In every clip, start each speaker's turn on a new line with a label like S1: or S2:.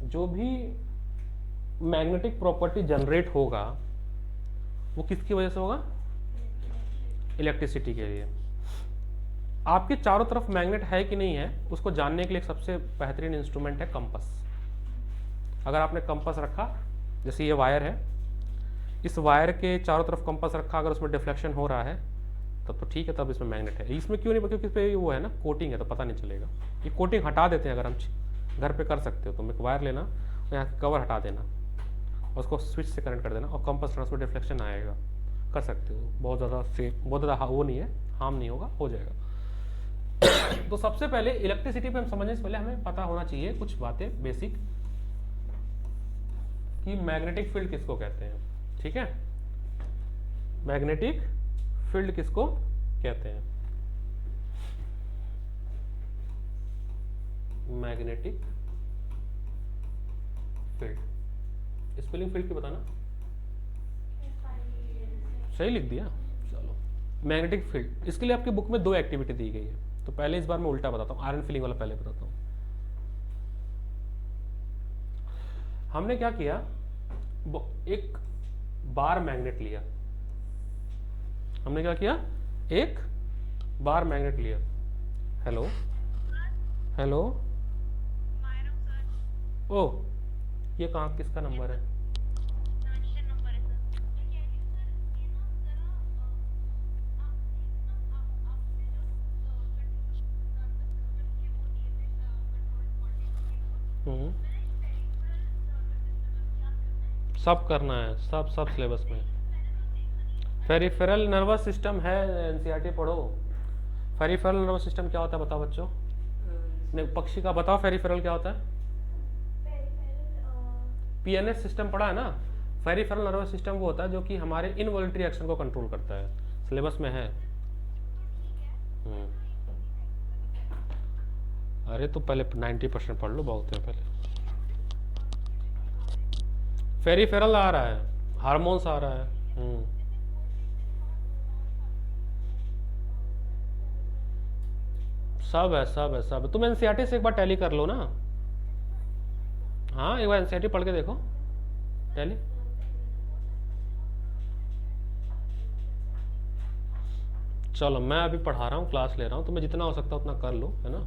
S1: जो भी magnetic property generate होगा वो किसकी वजह से होगा? इलेक्ट्रिसिटी के लिए। आपके चारों तरफ मैग्नेट है कि नहीं है उसको जानने के लिए एक सबसे बेहतरीन इंस्ट्रूमेंट है कंपास। अगर आपने कंपास रखा, जैसे ये वायर है, इस वायर के चारों तरफ कंपास रखा, अगर उसमें डिफ्लेक्शन हो रहा है तब तो ठीक है, तब इसमें मैग्नेट है। इसमें क्यों नहीं? क्योंकि इस पे वो है ना, कोटिंग है, तो पता नहीं चलेगा। ये कोटिंग हटा देते हैं, अगर हम घर पे कर सकते हो तो एक वायर लेना और यहाँ कवर हटा देना और उसको स्विच से कनेक्ट कर देना और कंपास रखना, उसमें डिफ्लेक्शन आएगा। कर सकते हो, बहुत ज़्यादा सेफ, बहुत ज़्यादा वो नहीं है, हार्म नहीं होगा, हो जाएगा। तो सबसे पहले इलेक्ट्रिसिटी पे हम समझने से पहले हमें पता होना चाहिए कुछ बातें बेसिक, कि मैग्नेटिक फील्ड किसको कहते हैं। ठीक है, मैग्नेटिक फील्ड किसको कहते हैं? मैग्नेटिक फील्ड, स्पेलिंग फील्ड की बताना। सही लिख दिया, चलो। मैग्नेटिक फील्ड, इसके लिए आपकी बुक में 2 एक्टिविटी दी गई है, तो पहले इस बार मैं उल्टा बताता हूँ, आयरन फीलिंग वाला पहले बताता हूँ। हमने क्या किया, एक बार मैग्नेट लिया। हमने क्या किया, एक बार मैग्नेट लिया। हेलो हेलो, ओह, ये कहाँ, किसका नंबर है? सब करना है, सब सब सिलेबस में। फेरिफेरल नर्वस सिस्टम है, एनसीईआरटी पढ़ो। फेरिफेरल नर्वस सिस्टम क्या होता है बताओ बच्चों? नहीं, पक्षी का बताओ, फेरिफेरल क्या होता है? पीएनएस सिस्टम पढ़ा है ना। फेरिफेरल नर्वस सिस्टम वो होता है जो कि हमारे इनवॉलंटरी एक्शन को कंट्रोल करता है, सिलेबस में है। अरे तो पहले 90% पढ़ लो, बहुत है पहले। फेरिफेरल आ रहा है, हार्मोन्स आ रहा है। सब है, सब है, सब है। तुम एनसीईआरटी से एक बार टैली कर लो ना। हाँ, एक बार एनसीईआरटी पढ़ के देखो, टैली। चलो, मैं अभी पढ़ा रहा हूँ, क्लास ले रहा हूँ, तुम्हें जितना हो सकता है उतना कर लो, है ना।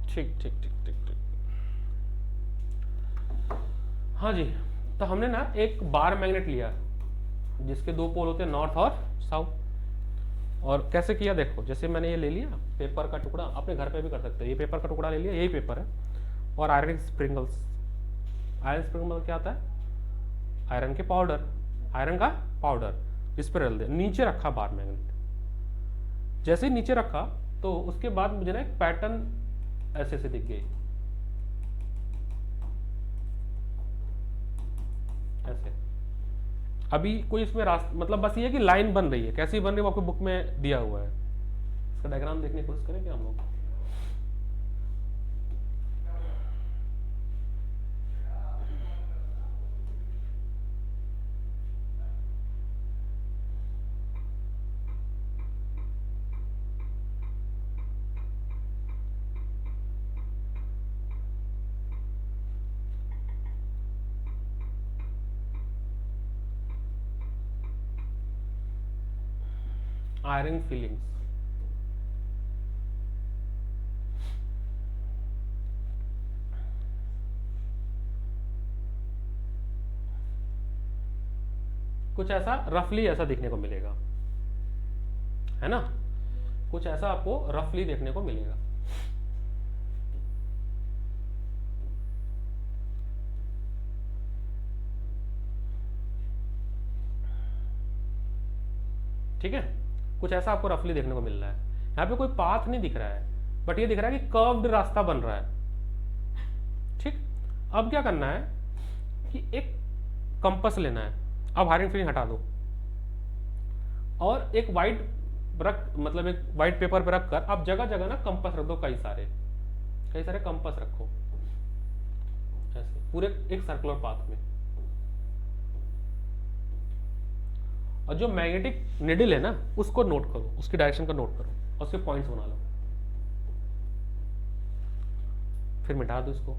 S1: ठीक ठीक ठीक ठीक ठीक। हाँ जी, तो हमने ना एक बार मैग्नेट लिया जिसके 2 पोल होते हैं, नॉर्थ और साउथ। और कैसे किया देखो, जैसे मैंने ये ले लिया पेपर का टुकड़ा, अपने घर पे भी कर सकते हो। ये पेपर का टुकड़ा ले लिया, यही पेपर है, और आयरन स्प्रिंगल्स। आयरन स्प्रिंगल क्या होता है? आयरन के पाउडर, आयरन का पाउडर इस पर डाल दिया, नीचे रखा बार मैग्नेट। जैसे ही नीचे रखा तो उसके बाद मुझे ना एक पैटर्न ऐसे से दिख गई, ऐसे। अभी कोई इसमें रास्ता, मतलब बस ये है कि लाइन बन रही है, कैसी बन रही है वो आपको बुक में दिया हुआ है। इसका डायग्राम देखने की कोशिश करेंगे हम लोग। आयरन फीलिंग्स, कुछ ऐसा रफली ऐसा दिखने को मिलेगा, है ना। कुछ ऐसा आपको रफली देखने को मिलेगा। ठीक है, कुछ ऐसा आपको रफली देखने को मिल रहा है। यहाँ पे कोई पाथ नहीं दिख रहा है, बट ये दिख रहा है कि कर्व्ड रास्ता बन रहा है। ठीक, अब क्या करना है कि एक कंपास लेना है। अब हायरिंग फीलिंग हटा दो और एक वाइट रख, मतलब एक वाइट पेपर पे रख कर आप जगह जगह ना कंपास रख दो, कई सारे कंपास रखो, ऐसे पूरे एक सर्कुलर पाथ में। और जो मैग्नेटिक निडल है ना उसको नोट करो, उसकी डायरेक्शन का नोट करो और उसके पॉइंट्स बना लो। फिर मिटा दो इसको।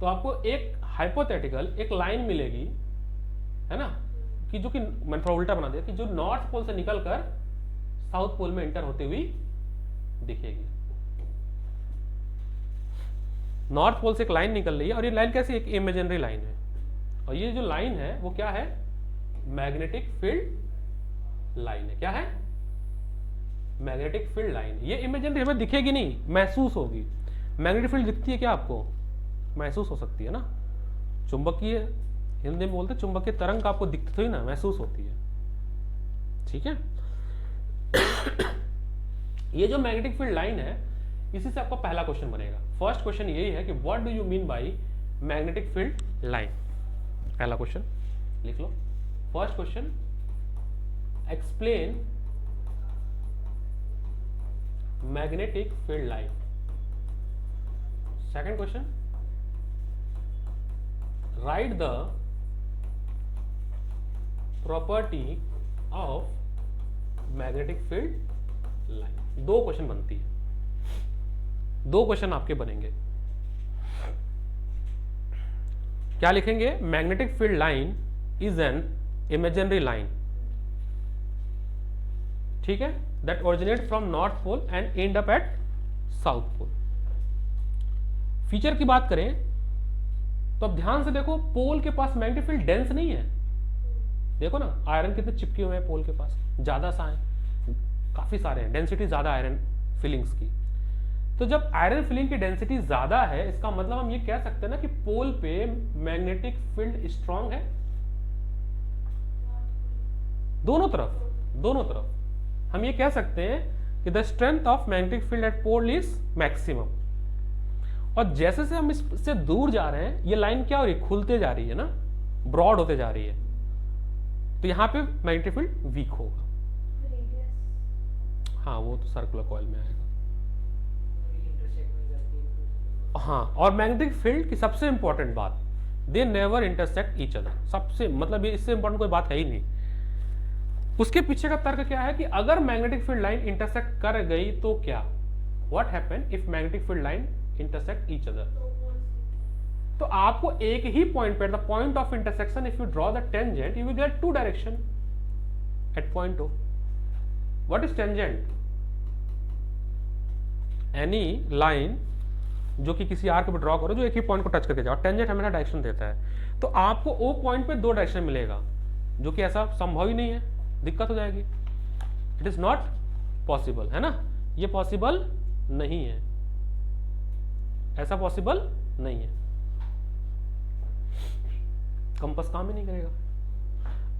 S1: तो आपको एक हाइपोथेटिकल एक लाइन मिलेगी, है ना, कि जो कि मैंने थोड़ा उल्टा बना दिया, कि जो नॉर्थ पोल से निकलकर साउथ पोल में एंटर होती हुई दिखेगी। नॉर्थ पोल से एक लाइन निकल रही है, और ये लाइन कैसी, एक इमेजिनरी लाइन है, और ये जो लाइन है वो क्या है, मैग्नेटिक फील्ड लाइन है। क्या है, मैग्नेटिक फील्ड लाइन। ये इमेजिनरी हमें दिखेगी नहीं, महसूस होगी। मैग्नेटिक फील्ड दिखती है क्या आपको, महसूस हो सकती है ना। चुंबकीय, हिंदी में बोलते चुंबकीय तरंग आपको दिखती थोड़ी ना, महसूस होती है। ठीक है। ये जो मैग्नेटिक फील्ड लाइन है, इसी से आपका पहला क्वेश्चन बनेगा। फर्स्ट क्वेश्चन यही है कि what do you mean by magnetic field line. पहला क्वेश्चन लिख लो। First question, explain magnetic field line. Second question, write the property of magnetic field line. दो क्वेश्चन बनती है, दो क्वेश्चन आपके बनेंगे। क्या लिखेंगे, magnetic field line is an imaginary line, ठीक है, that originate from north pole and end up at south pole. Feature की बात करें तो अब ध्यान से देखो, पोल के पास मैग्नेटिक फील्ड डेंस नहीं है। देखो ना, आयरन कितने चिपके हुए हैं पोल के पास, ज्यादा सा है, काफी सारे हैं, डेंसिटी ज्यादा आयरन फिलिंग्स की। तो जब आयरन फिलिंग की डेंसिटी ज्यादा है, इसका मतलब हम ये कह सकते हैं ना कि पोल पे मैग्नेटिक फील्ड स्ट्रांग है। दोनों तरफ हम ये कह सकते हैं कि the strength of magnetic field at pole is maximum. और जैसे से हम इससे दूर जा रहे हैं, ये लाइन क्या हो रही है, खुलते जा रही है ना, ब्रॉड होते जा रही है, तो यहां पे मैग्नेटिक फील्ड वीक होगा। हाँ, वो तो सर्कुलर कॉइल में आएगा। हाँ, और मैग्नेटिक फील्ड की सबसे इंपॉर्टेंट बात, they never intersect each other. सबसे मतलब ये इससे इंपॉर्टेंट कोई बात है ही नहीं। उसके पीछे का तर्क क्या है कि अगर मैग्नेटिक फील्ड लाइन इंटरसेक्ट कर गई तो क्या, what happen if magnetic field line intersect each other. तो आपको एक ही पॉइंट पे, the point of intersection, if you draw the tangent, you will get two direction at point O. What is tangent, any line जो कि किसी arc पे draw करो जो एक ही पॉइंट को टच करके जाओ। टेंजेंट हमेशा डायरेक्शन देता है, तो आपको ओ पॉइंट पे दो डायरेक्शन मिलेगा, जो कि ऐसा संभव ही नहीं है, दिक्कत हो जाएगी। इट इज नॉट पॉसिबल, है ना, ये पॉसिबल नहीं है, ऐसा पॉसिबल नहीं है, कंपास काम ही नहीं करेगा।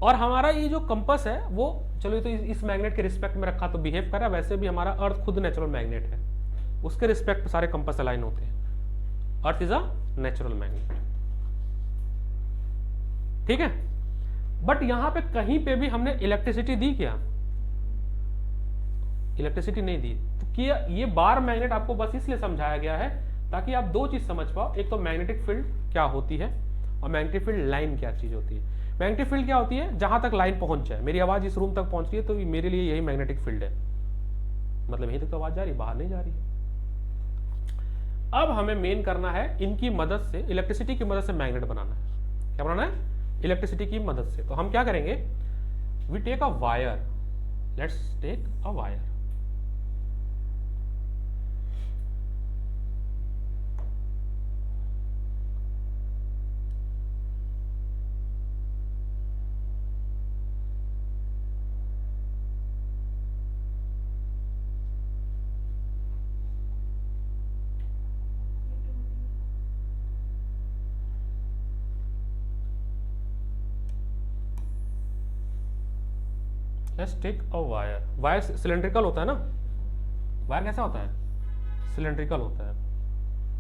S1: और हमारा ये जो कंपास है वो, चलो तो इस मैग्नेट के रिस्पेक्ट में रखा तो बिहेव कर रहा है, वैसे भी हमारा अर्थ खुद नेचुरल मैग्नेट है, उसके रिस्पेक्ट सारे कंपास अलाइन होते हैं। Earth is a natural magnet, ठीक है। बट यहां पे कहीं पे भी हमने इलेक्ट्रिसिटी दी क्या, इलेक्ट्रिसिटी नहीं दी। तो क्या ये बार मैग्नेट आपको बस इसलिए समझाया गया है ताकि आप दो चीज समझ पाओ, एक तो मैग्नेटिक फील्ड क्या होती है और मैग्नेटिक फील्ड लाइन क्या चीज होती है। मैग्नेटिक फील्ड क्या होती है, जहां तक लाइन पहुंच जाए, मेरी आवाज इस रूम तक पहुंच रही है तो मेरे लिए यही मैग्नेटिक फील्ड है, मतलब यहीं तक तो आवाज जा रही है, बाहर नहीं जा रही है। अब हमें मेन करना है इनकी मदद से, इलेक्ट्रिसिटी की मदद से मैग्नेट बनाना है। क्या बनाना है, इलेक्ट्रिसिटी की मदद से। तो हम क्या करेंगे, we take a wire, let's take a wire, let's take a wire. Wire cylindrical होता है ना, वायर कैसा होता है, सिलेंड्रिकल होता है।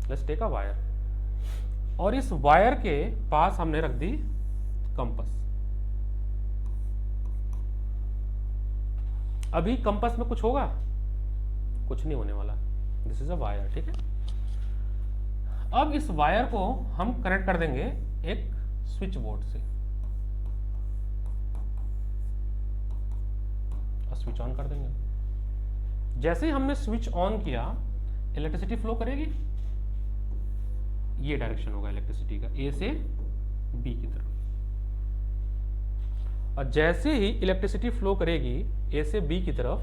S1: लेट्स टेक अ वायर, और इस वायर के पास हमने रख दी कंपास। अभी कंपास में कुछ होगा, कुछ नहीं होने वाला, दिस इज अ वायर, ठीक है। अब इस वायर को हम कनेक्ट कर देंगे एक स्विच बोर्ड से, स्विच ऑन कर देंगे। जैसे ही हमने स्विच ऑन किया इलेक्ट्रिसिटी फ्लो करेगी, ये डायरेक्शन होगा इलेक्ट्रिसिटी का, ए से बी की तरफ। और जैसे ही इलेक्ट्रिसिटी फ्लो करेगी ए से बी की तरफ,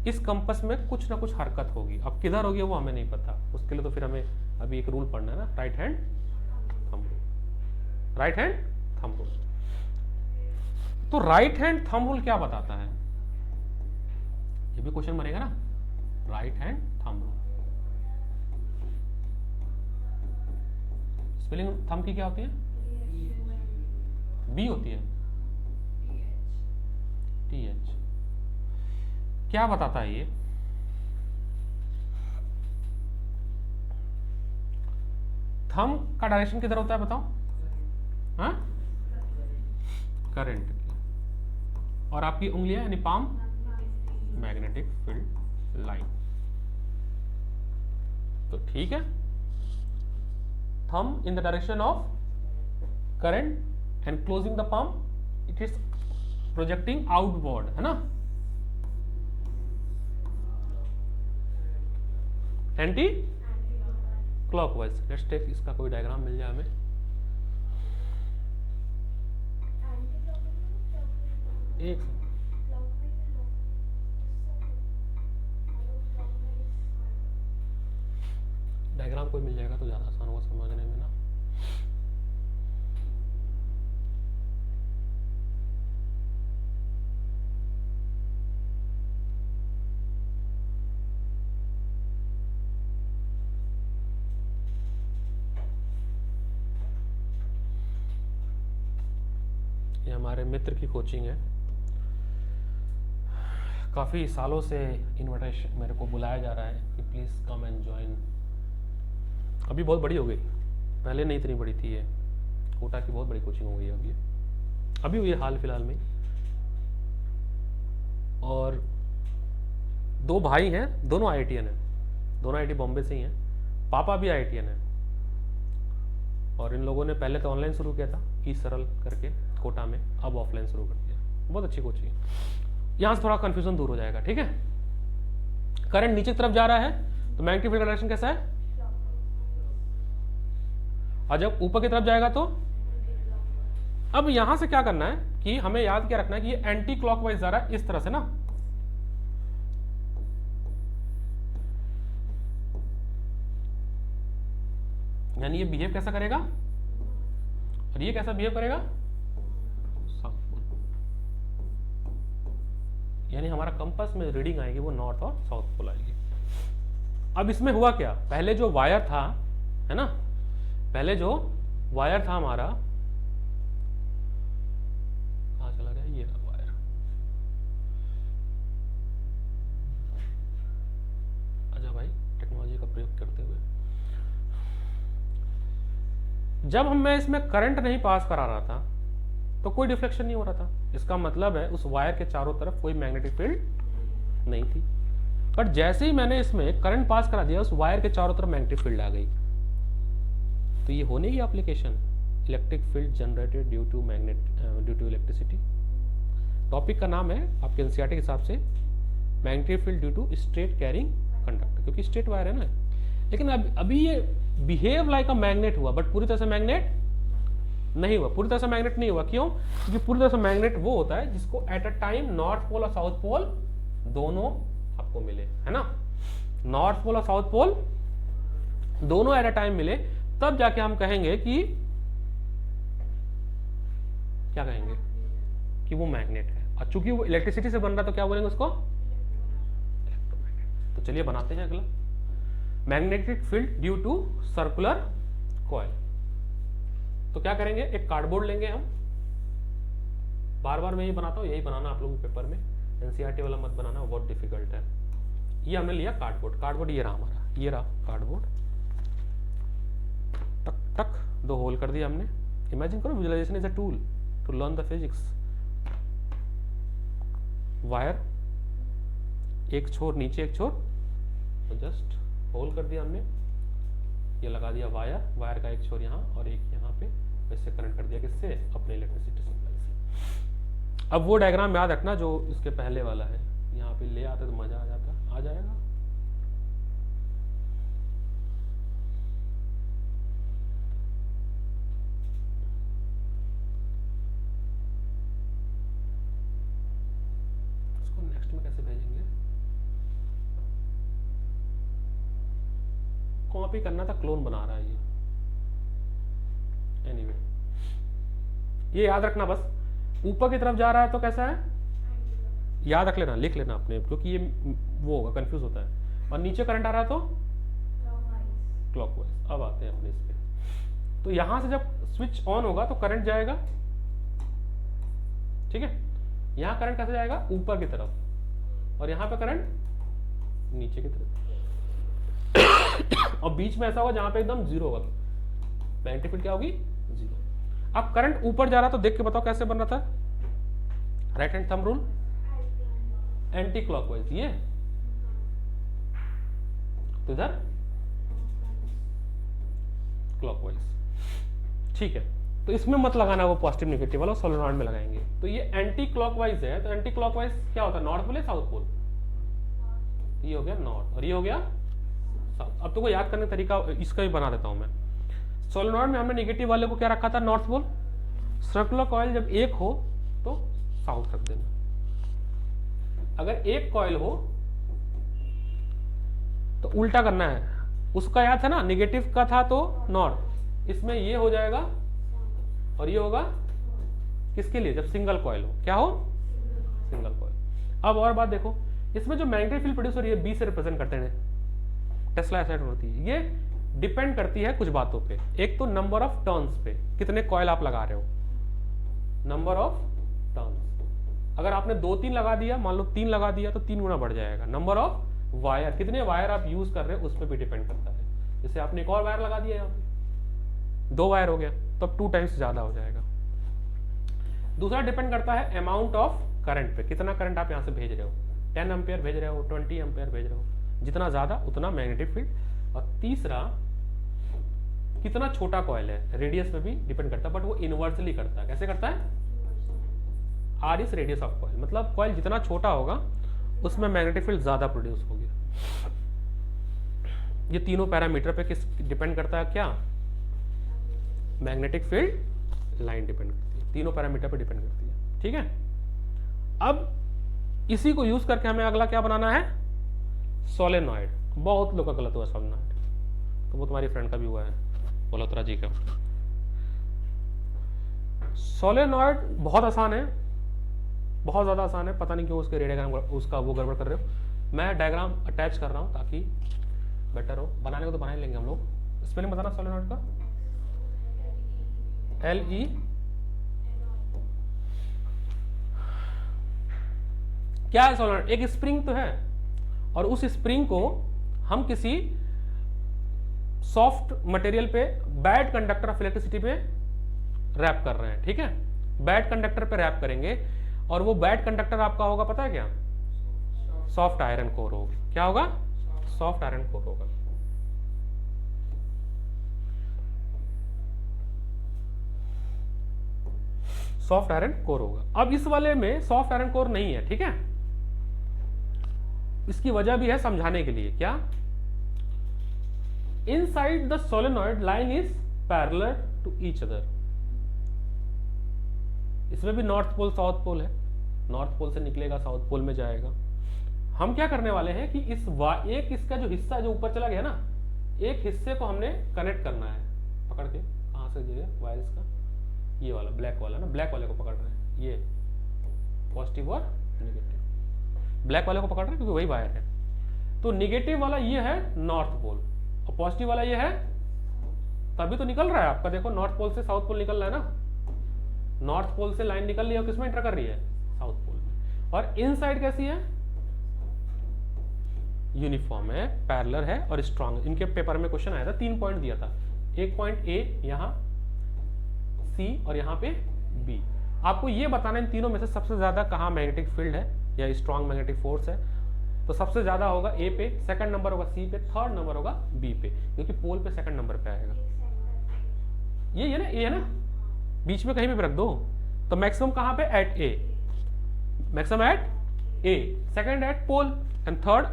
S1: इस कंपस में कुछ ना कुछ हरकत होगी। अब किधर होगी वो हमें नहीं पता, उसके लिए तो फिर हमें अभी एक रूल पढ़ना है ना, right hand thumb rule. Right hand thumb rule, तो राइट हैंड थंब रूल क्या बताता है, ये भी क्वेश्चन बनेगा ना, right hand thumb rule. Spelling thumb की क्या होती है, बी होती है, टी एच। क्या बताता है ये, थंब का डायरेक्शन किधर होता है बताओ, हाँ, करंट की, और आपकी उंगलियां यानी पाम मैग्नेटिक फील्ड लाइन। तो ठीक है, thumb in the direction of current and closing the palm, it is projecting outward, है ना, एंटी क्लॉकवाइज। लेट्स टेक, इसका कोई डायग्राम मिल जाए हमें। एक डायग्राम कोई मिल जाएगा तो ज्यादा आसान होगा समझने में ना। ये हमारे मित्र की कोचिंग है, काफ़ी सालों से इनविटेशन मेरे को बुलाया जा रहा है कि प्लीज़ कम एंड ज्वाइन। अभी बहुत बड़ी हो गई, पहले नहीं इतनी बड़ी थी ये, कोटा की बहुत बड़ी कोचिंग हो गई है अभी हुई है हाल फिलहाल में। और दो भाई हैं, दोनों IITian हैं, दोनों IIT बॉम्बे से ही हैं, पापा भी IITian है। और इन लोगों ने पहले तो ऑनलाइन शुरू किया था, ई सरल करके कोटा में, अब ऑफलाइन शुरू कर दिया। बहुत अच्छी कोचिंग है, यहां से थोड़ा कंफ्यूजन दूर हो जाएगा, ठीक है। करंट नीचे की तरफ जा रहा है तो मैग्नेटिक फील्ड का डायरेक्शन कैसा है, और जब ऊपर की तरफ जाएगा तो, अब यहां से क्या करना है कि हमें याद क्या रखना है कि ये एंटी क्लॉकवाइज जा रहा है इस तरह से ना, यानी ये बिहेव कैसा करेगा, और ये कैसा बिहेव करेगा, साउथ पोल। यानी हमारा कंपास में रीडिंग आएगी वो नॉर्थ और साउथ पोल आएगी। अब इसमें हुआ क्या, पहले जो वायर था, है ना, पहले जो वायर था हमारा, कहां चला गया, ये रहा वायर। अच्छा भाई, टेक्नोलॉजी का प्रयोग करते हुए जब मैं इसमें करंट नहीं पास करा रहा था तो कोई डिफ्लेक्शन नहीं हो रहा था, इसका मतलब है उस वायर के चारों तरफ कोई मैग्नेटिक फील्ड नहीं थी। बट जैसे ही मैंने इसमें करंट पास करा दिया, उस वायर के चारों तरफ मैग्नेटिक फील्ड आ गई। तो ये होने की application, electric field generated due to electricity. Topic का नाम है आपके एनसीईआरटी के हिसाब से magnetic field due to straight carrying conductor, क्योंकि स्ट्रेट वायर है ना। लेकिन अभी ये बिहेव लाइक अ मैग्नेट हुआ, बट पूरी तरह से मैग्नेट नहीं हुआ, पूरी तरह से मैग्नेट नहीं हुआ। क्यों, क्योंकि पूरी तरह से मैग्नेट वो होता है जिसको at a time north pole और साउथ पोल दोनों आपको मिले, है ना, नॉर्थ पोल और साउथ पोल दोनों एट अ टाइम मिले, तब जाके हम कहेंगे कि, क्या कहेंगे, कि वो मैग्नेट है। और चूंकि वो इलेक्ट्रिसिटी से बन रहा है तो क्या बोलेंगे उसको, इलेक्ट्रोमैग्नेट। तो चलिए बनाते हैं अगला, magnetic field due to circular coil. तो क्या करेंगे, एक कार्डबोर्ड लेंगे हम, बार बार मैं ये बनाता हूँ, यही बनाना आप लोगों के पेपर में, एनसीईआरटी वाला मत बनाना, बहुत डिफिकल्ट है। ये हमने लिया कार्डबोर्ड, कार्डबोर्ड ये रहा हमारा, ये रहा कार्डबोर्ड, टक टक दो होल कर दिया हमने। इमेजिन करो, visualization is a tool to learn the physics. Wire एक छोर नीचे, एक छोर, तो जस्ट होल कर दिया हमने, ये लगा दिया वायर, वायर का एक छोर यहाँ और एक यहाँ पे, वैसे कनेक्ट कर दिया किससे, अपने इलेक्ट्रिसिटी सप्लाई से। अब वो डायग्राम याद रखना जो इसके पहले वाला है, यहाँ पे ले आते तो मजा आ जाता, आ जाएगा। कैसे भेजेंगे, कॉपी करना था, क्लोन बना रहा है ये। एनीवे ये याद रखना, बस ऊपर की तरफ जा रहा है तो कैसा है, याद रख लेना, लिख लेना अपने, क्योंकि ये वो होगा, कंफ्यूज होता है। और नीचे करंट आ रहा है तो क्लॉकवाइज। अब आते हैं अपने इस पे, तो यहां से जब स्विच ऑन होगा तो करंट जाएगा, ठीक है, यहां करंट कैसे जाएगा, ऊपर की तरफ, और यहां पे करंट नीचे की तरफ, और बीच में ऐसा होगा जहां पे एकदम जीरो होगा, मैग्नेटिक फील्ड क्या होगी, जीरो। अब करंट ऊपर जा रहा तो देख के बताओ कैसे बन रहा था, right hand thumb rule, anti clockwise, ये तो इधर क्लॉकवाइज, ठीक है। तो इसमें मत लगाना वो पॉजिटिव नेगेटिव वाला, सोलेनॉइड में लगाएंगे। तो ये एंटी क्लॉकवाइज है, तो एंटी क्लॉकवाइज क्या होता है, नॉर्थ पोल या साउथ पोल, ये हो गया नॉर्थ और ये हो गया साउथ। अब तो को याद करने का तरीका इसका भी बना देता हूं मैं। सोलेनॉइड में हमने नेगेटिव वाले को क्या रखा था, नॉर्थ पोल। सर्कुलर कॉइल जब एक हो तो साउथ रख देना, अगर एक कॉइल हो तो उल्टा करना है, उसका याद था ना, नेगेटिव का था तो नॉर्थ, इसमें ये हो जाएगा और ये होगा किसके लिए, जब सिंगल कॉइल हो, क्या हो, सिंगल कॉइल। अब और बात देखो, इसमें जो मैग्नेटिक फील्ड प्रोड्यूस हो रही है बी से रिप्रेजेंट करते हैं, टेस्ला एक्साइट होती है, ये डिपेंड करती है कुछ बातों पे। एक तो नंबर ऑफ टर्न्स पे, कितने कॉइल आप लगा रहे हो, नंबर ऑफ टर्न्स। अगर आपने 2-3 लगा दिया, मान लो 3 लगा दिया तो 3 गुना बढ़ जाएगा। नंबर ऑफ वायर, कितने वायर आप यूज कर रहे हो उस पर भी डिपेंड करता है। जैसे आपने एक और वायर लगा दिया, यहाँ पे 2 वायर हो गया तो अब 2 टाइम्स ज्यादा हो जाएगा। दूसरा डिपेंड करता है अमाउंट ऑफ करंट पे, कितना करंट आप यहाँ से भेज रहे हो, 10 एम्पियर भेज रहे हो, 20 एम्पियर भेज रहे हो, जितना ज्यादा उतना मैग्नेटिक फील्ड। और तीसरा कितना छोटा कॉइल है, रेडियस पे भी डिपेंड करता है, बट वो इनवर्सली करता है। कैसे करता है, R is radius of coil, मतलब कॉइल जितना छोटा होगा उसमें मैग्नेटिक फील्ड ज्यादा प्रोड्यूस होगी। ये तीनों पैरामीटर पे किस डिपेंड करता है, क्या, मैग्नेटिक फील्ड लाइन डिपेंड करती है, तीनों पैरामीटर पे डिपेंड करती है, ठीक है। अब इसी को यूज करके हमें अगला क्या बनाना है, सोलेनॉइड। बहुत लोग का गलत हुआ सोलेनॉइड, तो वो तुम्हारी फ्रेंड का भी हुआ है, मल्होत्रा जी का। सोलेनॉइड बहुत आसान है, बहुत ज्यादा आसान है, पता नहीं क्यों उसके रेडियोग्राम उसका वो गड़बड़ कर रहे हो। मैं डायग्राम अटैच कर रहा हूं ताकि बेटर हो, बनाने को तो बना ही लेंगे हम लोग। स्पेलिंग बताना सोलेनॉइड का, LE, क्या है सोलेनॉइड, एक स्प्रिंग तो है, और उस स्प्रिंग को हम किसी सॉफ्ट मटेरियल पे, बैड कंडक्टर ऑफ इलेक्ट्रिसिटी पे रैप कर रहे हैं, ठीक है। बैड कंडक्टर पे रैप करेंगे और वो बैड कंडक्टर आपका होगा, पता है क्या, सॉफ्ट आयरन कोर होगा। क्या होगा, सॉफ्ट आयरन कोर होगा। सॉफ्ट आयरन कोर होगा। अब इस वाले में सॉफ्ट आयरन कोर नहीं है, ठीक है। इसकी वजह भी है समझाने के लिए, क्या, inside the solenoid line is parallel to each other. इसमें भी नॉर्थ पोल साउथ पोल है, नॉर्थ पोल से निकलेगा साउथ पोल में जाएगा। हम क्या करने वाले हैं कि एक इसका जो हिस्सा जो ऊपर चला गया ना, एक हिस्से को हमने कनेक्ट करना है, पकड़ के, कहां से ये वायर इसका, ये वाला ब्लैक वाला ना, ब्लैक वाले को पकड़ रहे हैं, ये पॉजिटिव और नेगेटिव, ब्लैक वाले को पकड़ रहे हैं क्योंकि वही वायर है। तो नेगेटिव वाला ये है नॉर्थ पोल और पॉजिटिव वाला ये है, तभी तो निकल रहा है आपका, देखो नॉर्थ पोल से साउथ पोल निकल रहा है ना, नॉर्थ पोल से लाइन निकल रही है, किसमें एंटर कर रही है, साउथ पोल में। और इन साइड कैसी है, यूनिफॉर्म है, पैरेलल है और स्ट्रांग। इनके पेपर में क्वेश्चन आया था, 3 पॉइंट दिया था, एक पॉइंट ए, यहां सी और यहां पे बी। आपको ये बताना इन तीनों में से सबसे ज्यादा कहां मैग्नेटिक फील्ड है या स्ट्रांग मैग्नेटिक फोर्स है। तो सबसे ज्यादा होगा ए पे, सेकंड नंबर होगा सी पे, थर्ड नंबर होगा बी पे, क्योंकि पोल पे सेकंड नंबर पे आएगा। ये है ना, ये है ना, बीच में कहीं भी रख दो। तो मैक्सिमम कहां पे, at A, maximum at A, second at pole and third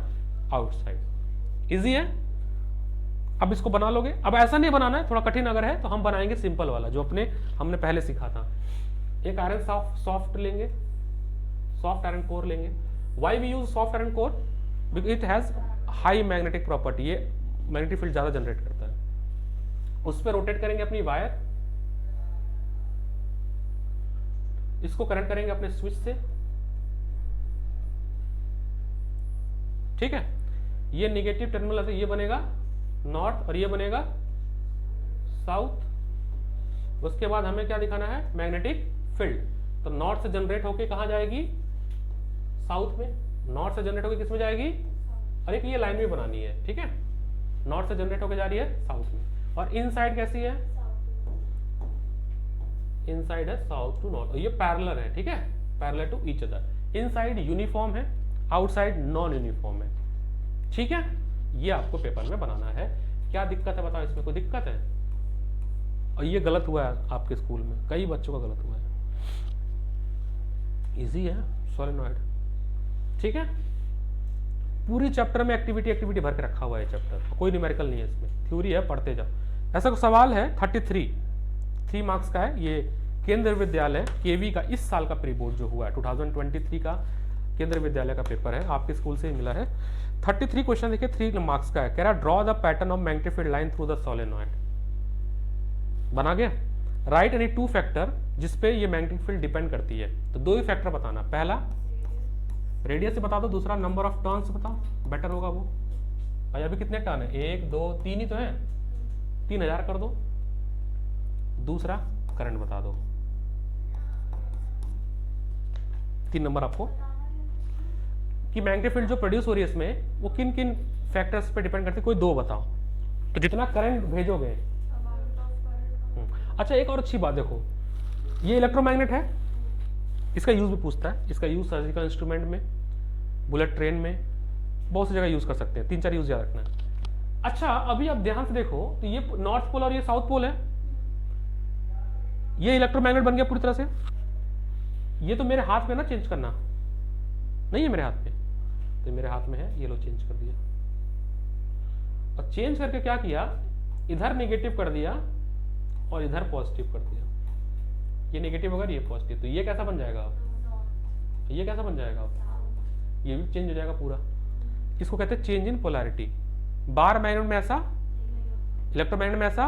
S1: outside. Easy है। अब इसको बना लोगे। अब ऐसा नहीं बनाना है, थोड़ा कठिन अगर है तो हम बनाएंगे सिंपल वाला जो हमने पहले सीखा था। एक आयरन सॉफ्ट लेंगे, सॉफ्ट आयरन कोर लेंगे, why we use soft iron core, because it has high magnetic property, ये मैग्नेटिक फील्ड ज्यादा जनरेट करता है। उस पर रोटेट करेंगे अपनी वायर, इसको करंट करेंगे अपने स्विच से, ठीक है। ये नेगेटिव टर्मिनल से ये बनेगा नॉर्थ और ये बनेगा साउथ। उसके बाद हमें क्या दिखाना है, मैग्नेटिक फील्ड। तो नॉर्थ से जनरेट होके कहां जाएगी, साउथ में। नॉर्थ से जनरेट होके किस में जाएगी, और एक ये लाइन भी बनानी है, ठीक है। नॉर्थ से जनरेट होके जा रही है साउथ में। और इनसाइड कैसी है, इनसाइड है साउथ टू नॉर्थ, ये पैरेलल है, ठीक है, parallel to each other. Inside uniform है, आउटसाइड नॉन यूनिफॉर्म है, ठीक है। ये आपको पेपर में बनाना है। क्या दिक्कत है बताओ, इसमें कोई दिक्कत है? और ये गलत हुआ है आपके स्कूल में, कई बच्चों का गलत हुआ है। इजी है सोलेनॉइड, ठीक है। पूरी चैप्टर में एक्टिविटी भर के रखा हुआ है चैप्टर, कोई न्यूमेरिकल नहीं है इसमें, थ्योरी है, पढ़ते जाओ। ऐसा कोई सवाल है 3 मार्क्स का है, ये केंद्रीय विद्यालय केवी का इस साल का प्री बोर्ड जो हुआ है 2023 का केंद्रीय विद्यालय का पेपर है, आपके स्कूल से ही मिला है। 33 क्वेश्चन देखिए, 3 मार्क्स का है। कह रहा draw the pattern of magnetic field line through the solenoid. बना गया। राइट एनी 2 फैक्टर जिसपे ये मैग्नेटिक फील्ड डिपेंड करती है। तो 2 ही फैक्टर बताना, पहला रेडियस से बता दो, दूसरा नंबर ऑफ टर्न्स बताओ, बेटर होगा वो। और अभी कितने टर्न है, 1 2 3 ही तो है, 3000 कर दो। दूसरा करंट बता दो। 3 नंबर आपको कि मैग्नेटिक फील्ड जो प्रोड्यूस हो रही है इसमें वो किन किन फैक्टर्स पे डिपेंड करती है, कोई 2 बताओ। तो जितना करंट भेजोगे। अच्छा एक और अच्छी बात देखो, ये इलेक्ट्रोमैग्नेट है, इसका यूज भी पूछता है। इसका यूज सर्जिकल इंस्ट्रूमेंट में, बुलेट ट्रेन में, बहुत सी जगह यूज कर सकते हैं। 3-4 यूज याद रखना है। अच्छा अभी आप ध्यान से देखो तो ये नॉर्थ पोल और ये साउथ पोल है, ये इलेक्ट्रोमैग्नेट बन गया पूरी तरह से। ये तो मेरे हाथ में ना चेंज करना नहीं है, मेरे हाथ में, तो मेरे हाथ में है, ये लो चेंज कर दिया। और चेंज करके क्या किया, इधर नेगेटिव कर दिया और इधर पॉजिटिव कर दिया। ये नेगेटिव होगा, ये पॉजिटिव, तो ये कैसा बन जाएगा, ये कैसा बन जाएगा, ये भी चेंज हो जाएगा पूरा। इसको कहते हैं change in polarity. Bar magnet में ऐसा, इलेक्ट्रोमैग्नेट में ऐसा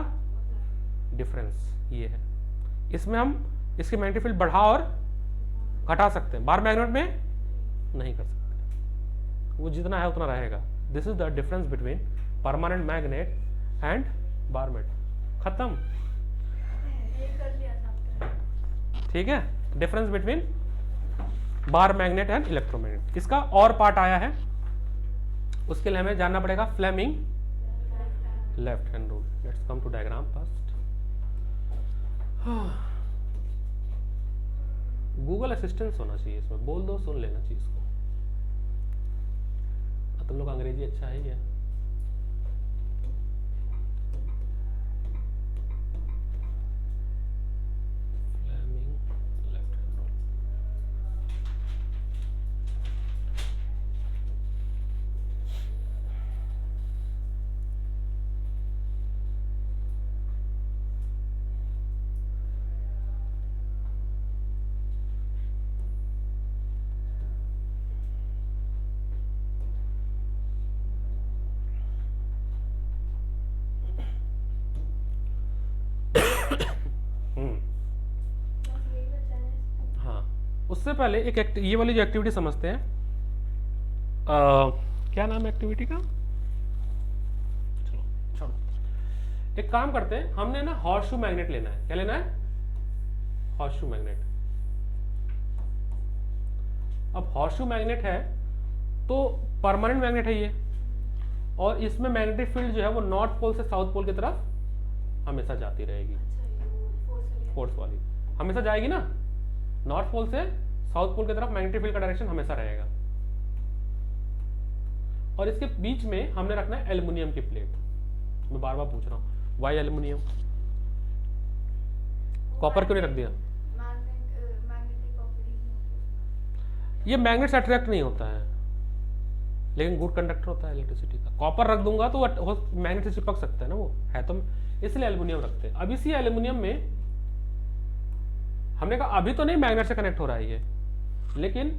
S1: डिफरेंस ये है। इसमें हम इसके मैग्नेटिक फील्ड बढ़ा और घटा सकते हैं, बार मैग्नेट में नहीं कर सकते, वो जितना है उतना रहेगा। This is the difference between permanent magnet and bar magnet. खत्म, ठीक है। Difference between bar magnet and electromagnet. इसका और पार्ट आया है, उसके लिए हमें जानना पड़ेगा Fleming left hand rule. Let's come to diagram first. Google assistance होना चाहिए इसमें, बोल दो सुन लेना चाहिए इसको। तुम लोग अंग्रेजी अच्छा है क्या? उससे पहले एक ये वाली जो एक्टिविटी समझते हैं, क्या नाम है एक्टिविटी का, चलो छोड़ो। एक काम करते हैं, हमने ना हॉर्सशू मैग्नेट लेना है। क्या लेना है, हॉर्सशू मैग्नेट। अब हॉर्सशू मैग्नेट है तो परमानेंट मैग्नेट है ये, और इसमें मैग्नेटिक फील्ड जो है वो नॉर्थ पोल से साउथ पोल की तरफ हमेशा जाती रहेगी। फोर्स वाली हमेशा जाएगी ना, नॉर्थ पोल से साउथ पोल की तरफ मैग्नेटिक फील्ड का डायरेक्शन हमेशा रहेगा। और इसके बीच में हमने रखना है एल्युमिनियम की प्लेट। मैं बार बार पूछ रहा हूं, वाई एल्युमिनियम, कॉपर क्यों नहीं रख दिया? ये मैग्नेट से अट्रैक्ट नहीं होता है, लेकिन गुड कंडक्टर होता है इलेक्ट्रिसिटी का। कॉपर रख दूंगा तो मैग्नेट से चिपक सकता है ना, वो है तो, इसलिए एल्युमिनियम रखते हैं। अब इसी एल्युमिनियम में हमने कहा अभी तो नहीं मैग्नेट से कनेक्ट हो रहा है ये, लेकिन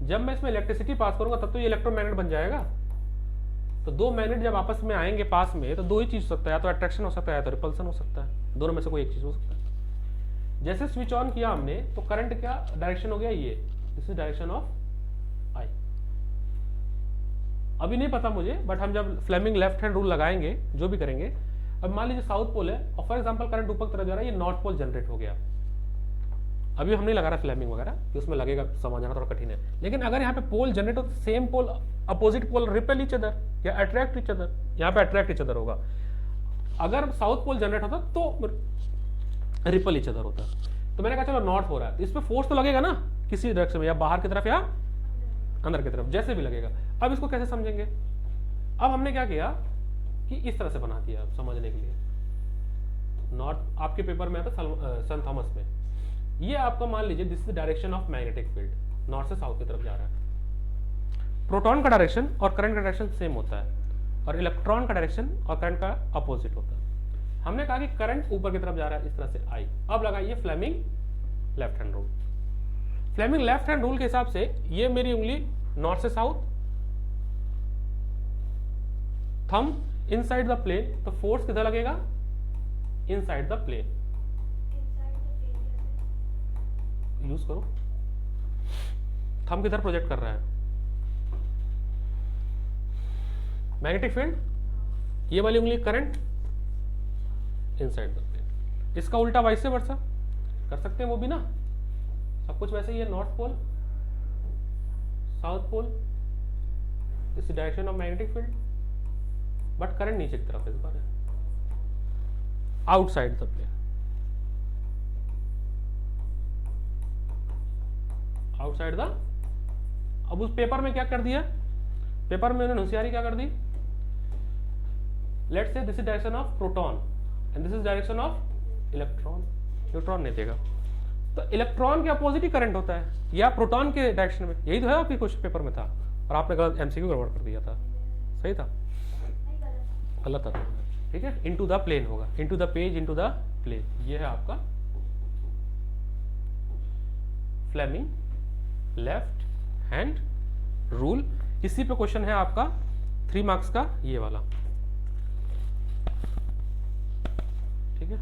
S1: जब मैं इसमें इलेक्ट्रिसिटी पास करूंगा तब तो ये इलेक्ट्रोमैग्नेट बन जाएगा। तो दो मैग्नेट जब आपस में आएंगे पास में तो दो ही चीज हो सकता है, या तो अट्रैक्शन हो सकता है या तो रिपल्सन हो सकता है, दोनों में से कोई एक चीज हो सकता है। जैसे स्विच ऑन किया हमने तो करंट क्या डायरेक्शन हो गया, ये दिस इज डायरेक्शन ऑफ आई। अभी नहीं पता मुझे, बट हम जब फ्लेमिंग लेफ्ट हैंड रूल लगाएंगे जो भी करेंगे, अब मान लीजिए साउथ पोल है और फॉर एग्जांपल करंट ऊपर की तरफ जा रहा है, ये नॉर्थ पोल जनरेट हो गया। अभी हम नहीं लगा रहा फ्लेमिंग वगैरह कि उसमें लगेगा, समझना थोड़ा कठिन है, लेकिन अगर यहाँ पे पोल जनरेट हो तो same pole opposite pole repel each other या अट्रैक्ट ईच अदर, यहाँ पे अट्रैक्ट ईच अदर होगा। अगर साउथ पोल जनरेट होता तो रिपल ईच अदर होता। तो मैंने कहा चलो नॉर्थ हो रहा है, इस पर फोर्स तो लगेगा ना किसी डायरेक्शन में, या बाहर की तरफ या अंदर की तरफ, जैसे भी लगेगा। अब इसको कैसे समझेंगे, अब हमने क्या किया कि इस तरह से बना दिया समझने के लिए। नॉर्थ आपके पेपर में आता सन थॉमस में, ये आपका मान लीजिए this is direction of magnetic field, north से साउथ की तरफ जा रहा है। प्रोटॉन का डायरेक्शन और करंट का डायरेक्शन सेम होता है, और इलेक्ट्रॉन का डायरेक्शन और करंट का अपोजिट होता है। हमने कहा कि करंट ऊपर की तरफ जा रहा है इस तरह से आई। अब लगाइए Fleming left hand rule. Fleming left hand rule के हिसाब से ये मेरी उंगली नॉर्थ से south, thumb inside the plane, तो फोर्स किधर लगेगा, इनसाइड द प्लेन। यूज करो, थंब किधर प्रोजेक्ट कर रहा है, मैग्नेटिक फील्ड, ये वाली उंगली करंट, इनसाइड द प्लेन। इसका उल्टा वाइस वर्सा कर सकते हैं वो भी ना, सब कुछ वैसे ही है। North pole south pole, this is direction of magnetic field, but current नीचे की तरफ इस बार है, outside the plane, outside the. अब उस पेपर में क्या कर दिया, पेपर में उन्होंने होशियारी क्या कर दी, let's say this is direction of proton and this is direction of electron. Neutron नहीं देगा, तो इलेक्ट्रॉन के अपोजिट ही करंट होता है, या प्रोटॉन के डायरेक्शन में। यही तो है आपके क्वेश्चन पेपर में था, और आपने गलत एमसीक्यू गड़बड़ कर दिया था। सही था, गलत था, ठीक है। इनटू द प्लेन होगा, into the page, into the plane. ये है आपका फ्लेमिंग लेफ्ट हैंड रूल। इसी पे क्वेश्चन है आपका 3 मार्क्स का ये वाला, ठीक है।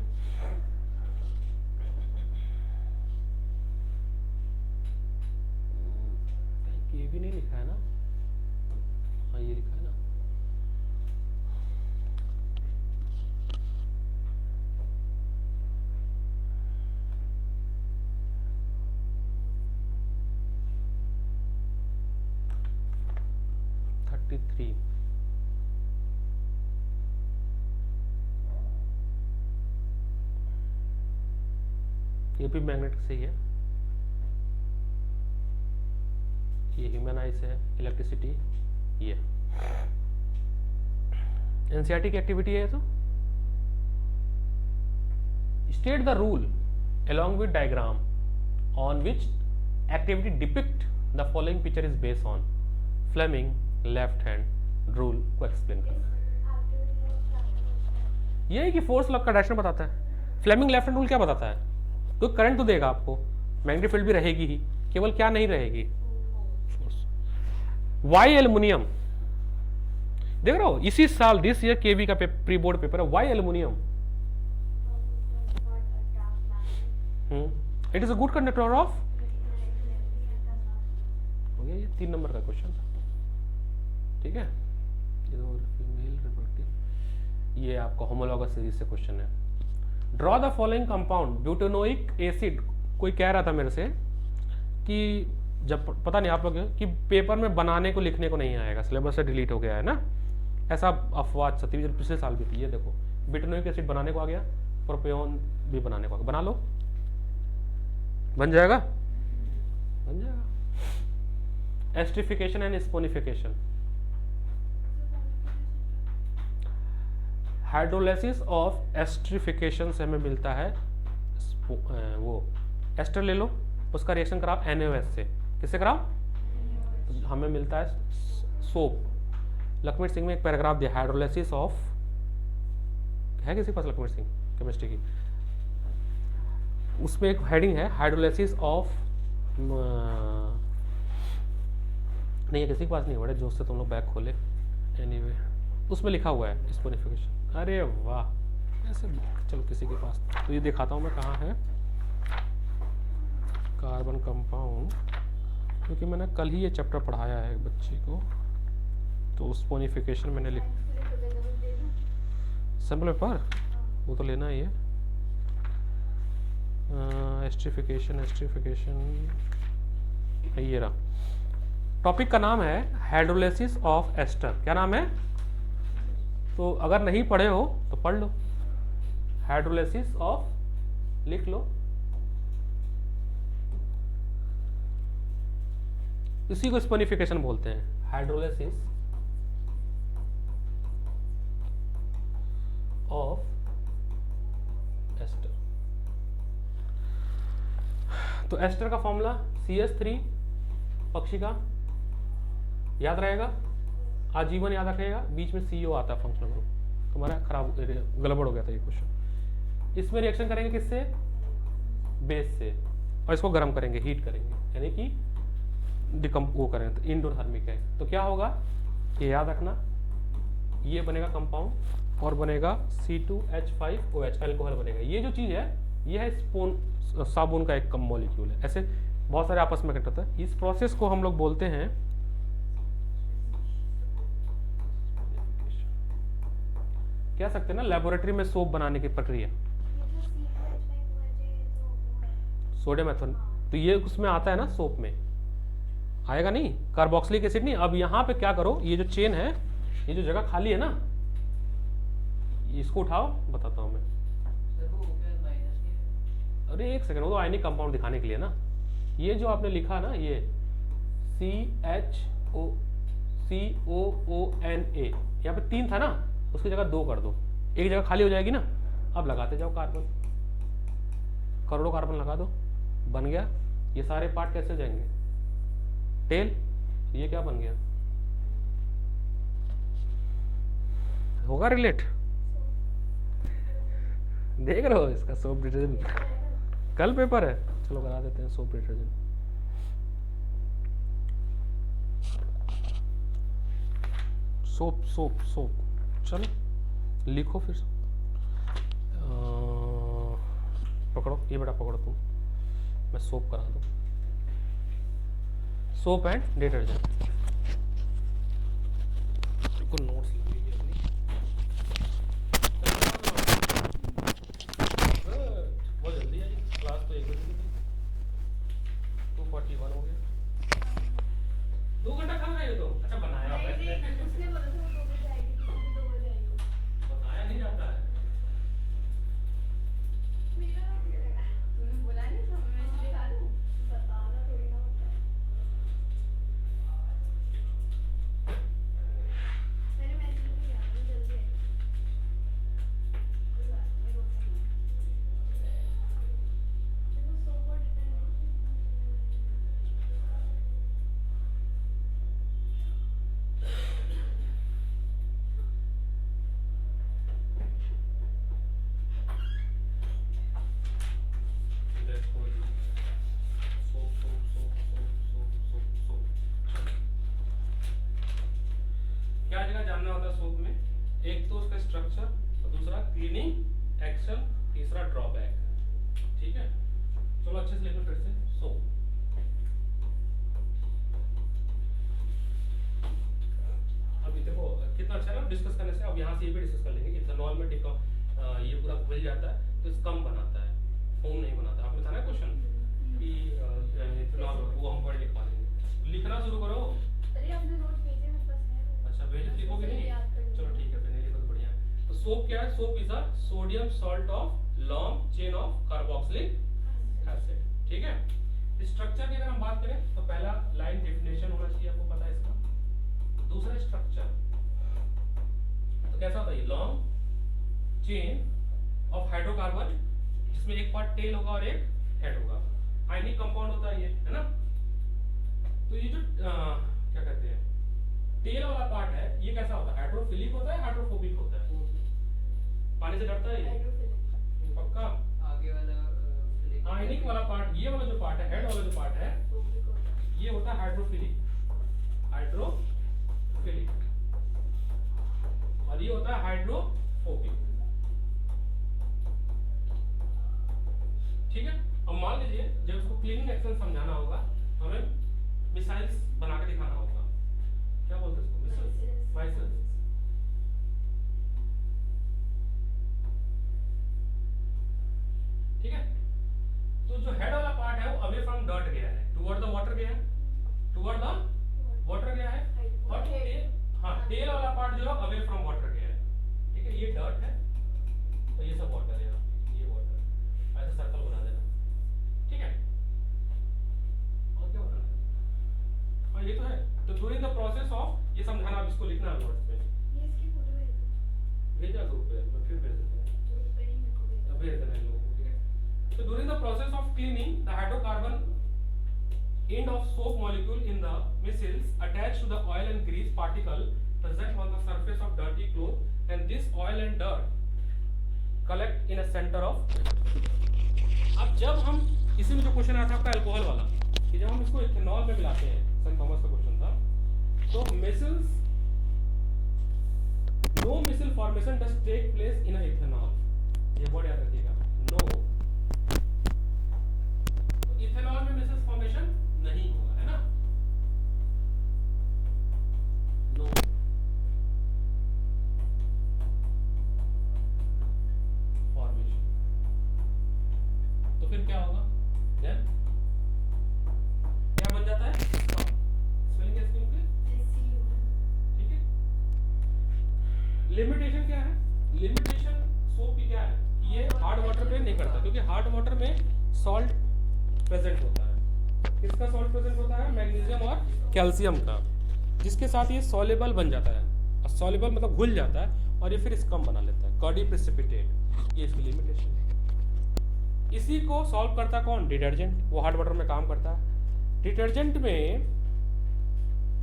S1: ये भी नहीं लिखा है ना, हाँ ये लिखा है ना। ये भी मैग्नेटिक से ही है, ये ह्यूमनाइज है, इलेक्ट्रिसिटी ये एनसीईआरटी की एक्टिविटी है। तो state the rule along with diagram on which activity depict the following picture is based on। Fleming left hand rule को एक्सप्लेन करना है। ये है कि फोर्स लॉ का डायरेक्शन बताता है। फ्लेमिंग लेफ्ट हैंड रूल क्या बताता है, तो करंट तो देगा आपको, मैग्नेटिक फील्ड भी रहेगी ही, केवल क्या नहीं रहेगी, फोर्स। वाई एल्युमिनियम, देख रहे हो इसी साल दिस ईयर केवी का प्री बोर्ड पेपर है, why aluminium. It is a good conductor of, हो गया ये 3 नंबर का क्वेश्चन, ठीक है। फीमेल रिप्रोडक्टिव, ये आपका होमोलॉगस सीरीज से क्वेश्चन है। Draw the following compound butanoic acid. कोई कह रहा था मेरे से कि जब पता नहीं आप लोग कि पेपर में बनाने को लिखने को नहीं आएगा, सिलेबस से डिलीट हो गया है ना, ऐसा अफवाह छती पिछले साल भी थी। ये देखो ब्यूटेनोइक एसिड बनाने को आ गया, प्रोपियोन भी बनाने को आ गया, बना लो, बन जाएगा, बन जाएगा। Esterification and saponification, hydrolysis of esterification से हमें मिलता है वो एस्टर ले लो, उसका रिएक्शन कराओ NaOH से, किससे कराओ, तो हमें मिलता है सोप। लक्ष्मण सिंह में एक पैराग्राफ दिया हाइड्रोलाइसिस ऑफ, है किसी पास लक्ष्मण सिंह केमिस्ट्री की, उसमें एक हेडिंग है हाइड्रोलाइसिस ऑफ नहीं है, किसी के पास नहीं है, बड़े जोश से तुम लोग बैग खोले। एनीवे उसमें लिखा हुआ है स्पोनिफिकेशन। अरे वाह, ऐसे चलो किसी के पास, तो ये दिखाता हूँ मैं कहाँ है कार्बन कंपाउंड, क्योंकि मैंने कल ही ये चैप्टर पढ़ाया है एक बच्चे को, तो स्पोनिफिकेशन मैंने लिख सैम्पल पेपर वो तो लेना ही है। एस्ट्रिफिकेशन ये रहा। टॉपिक का नाम है हाइड्रोलिसिस ऑफ एस्टर। क्या नाम है? तो अगर नहीं पढ़े हो तो पढ़ लो, हाइड्रोलिसिस ऑफ, लिख लो। इसी को स्पोनिफिकेशन बोलते हैं, हाइड्रोलिसिस ऑफ एस्टर। तो एस्टर का फॉर्मूला CH3 पक्षी का याद रहेगा, आजीवन याद रखेगा, बीच में CO आता है फंक्शनल ग्रुप। तुम्हारा खराब गड़बड़ हो गया था ये क्वेश्चन। इसमें रिएक्शन करेंगे किससे? बेस से, और इसको गर्म करेंगे, हीट करेंगे, यानी कि वो करेंगे, तो इंडोथर्मिक है। तो क्या होगा ये याद रखना, ये बनेगा कंपाउंड और बनेगा C2H5OH, अल्कोहल बनेगा। ये जो चीज़ है ये है साबुन का एक कम मॉलिक्यूल है। ऐसे बहुत सारे आपस में कनेक्ट होता है। इस प्रोसेस को हम लोग बोलते हैं कह सकते हैं ना लेबोरेटरी में सोप बनाने की प्रक्रिया, सोडियम एथोन। तो ये उसमें आता है ना, सोप में आएगा नहीं, कार्बोक्सिलिक एसिड नहीं। अब यहाँ पे क्या करो, ये जो चेन है, ये जो जगह खाली है ना, इसको उठाओ, बताता हूँ मैं। अरे एक सेकंड, वो तो आयनिक कंपाउंड दिखाने के लिए ना। ये जो आपने लिखा ना, ये CHCOONA, यहाँ पे 3 था ना, उसकी जगह 2 कर दो, एक जगह खाली हो जाएगी ना। अब लगाते जाओ कार्बन, करोड़ों कार्बन लगा दो, बन गया। ये सारे पार्ट कैसे हो जाएंगे? टेल। ये क्या बन गया? होगा रिलेट? देख रहे हो इसका सोप डिटर्जेंट, कल पेपर है, चलो करा देते हैं soap detergent. Soap soap soap, चलो लिखो फिर। पकड़ो ये बेटा, पकड़ो तुम, मैं सोप करा दूं। सोप एंड डिटर्जेंट को नोट्स लगेगी अपनी। बहुत जल्दी आई, क्लास तो 1 बजे की थी, 2:41 हो गया। 2 घंटा कहाँ गए हो तुम? अच्छा बनाया है,
S2: उसने बोला था वो 2 बजे आएगी, तो 2 बजे आएगी।
S1: बताया नहीं जाता है।
S2: तूने बोला नहीं था, मैं दिखा दूं, बताना थोड़ी ना होता है। मैंने मैसेज किया, मैं जल्दी आई। कोई बात नहीं, रोक नहीं। देखो सोप और डिटर्जेंट
S1: क्या जगह जानना होता है सोप में? एक तो उसका स्ट्रक्चर, और दूसरा क्लीनिंग एक्शन, तीसरा ड्रॉबैक। ठीक है, चलो अच्छे से लेकर फिर से। सोप अब देखो कितना अच्छा है ना डिस्कस करने से। अब यहाँ से ये भी डिस्कस कर लेंगे। इथेनॉल में ये पूरा घुल जाता है तो स्कम बनाता है, फोम नहीं बनाता। आपने था ना क्वेश्चन कि इथेनॉल, वो हम पढ़ लिखवा देंगे। लिखना शुरू करो।
S2: अरे आपने नोट भेजे, मेरे पास है।
S1: अच्छा भेज, लिखोगे नहीं? चलो ठीक है, फिर नहीं लिखो तो बढ़िया। तो सोप क्या है? Soap is a sodium salt of long chain of carboxylic acid. ठीक है, स्ट्रक्चर की अगर हम बात करें तो पहला लाइन डेफिनेशन होना चाहिए, आपको पता है इसका। दूसरा स्ट्रक्चर, तो कैसा होता है ये? लॉन्ग चेन ऑफ हाइड्रोकार्बन, जिसमें एक पार्ट टेल होगा और एक हेड होगा। आयनिक कंपाउंड होता है ये, है ना। तो ये जो क्या कहते हैं, टेल वाला पार्ट है, ये कैसा होता है? हाइड्रोफिलिक होता है, हाइड्रोफोबिक होता है? पानी से डरता है ये? पक्का?
S3: आगे वाला
S1: आयनिक वाला पार्ट, ये वाला जो पार्ट है, हेड वाला जो पार्ट है, ये होता है हाइड्रोफिलिक। हाइड्रोफिलिक और ये होता है हाइड्रोफोबिक। ठीक है, अब मान लीजिए जब इसको क्लीनिंग एक्शन समझाना होगा, हमें मिसाइल्स बना के दिखाना होगा। क्या बोलते हैं इसको? मिसाइल्स, माइसाइल्स। ठीक है, तो जो हेड वाला पार्ट है वो अवे फ्रॉम डर्ट गया है, टुवर्ड द वाटर गया है, टुवर्ड द वाटर गया है, और टेल वाला पार्ट जो है अवे फ्रॉम वाटर गया है। ठीक है, ये डर्ट है तो ये सब वाटर है, ये वाटर, ऐसे सर्कल बना देना। ठीक है, और क्या बनाना है? और ये तो है, तो ड्यूरिंग द प्रोसेस ऑफ, ये समझाना आप इसको लिखना है नोट्स में।
S2: ये इसकी फोटो भेज दो।
S1: भेजा ग्रुप पे, मैं फिर भेज देता हूँ,
S2: ग्रुप पे नहीं, मेरे को भेज दो।
S1: भेज देना इन लोगों को। ठीक है, तो during the process of cleaning the hydrocarbon end of soap molecule in the missiles attached to the oil and grease particle present on the surface of dirty cloth, and this oil and dirt collect in a center of। अब जब हम इसी में जो question आया था आपका alcohol वाला, कि जब हम इसको इथेनॉल में मिलाते हैं, सेंट थॉमस का क्वेश्चन था, तो micelles, no micelle formation does take place in ethanol. ये वर्ड याद रखिएगा, नो। इथेनॉल में मिसिल फॉर्मेशन नहीं होगा, है ना, नो। फॉर्मेशन, तो फिर क्या होगा? देन क्या बन जाता है? स्पेलिंग कैसे लिखोगे? ठीक है, लिमिटेशन क्या है? लिमिटेशन सोप की क्या है? ये हार्ड वाटर में नहीं करता, क्योंकि हार्ड वाटर में सॉल्ट प्रेजेंट होता है। किसका सॉल्ट प्रेजेंट होता है? मैग्नीशियम और कैल्शियम का, जिसके साथ ये सॉल्युबल बन जाता है, और सॉल्युबल मतलब घुल जाता है, और ये फिर स्कम बना लेता है, कर्डी प्रेसिपिटेट। ये इसकी लिमिटेशन है। इसी को सॉल्व करता कौन? डिटर्जेंट, वो हार्ड वाटर में काम करता है। डिटर्जेंट में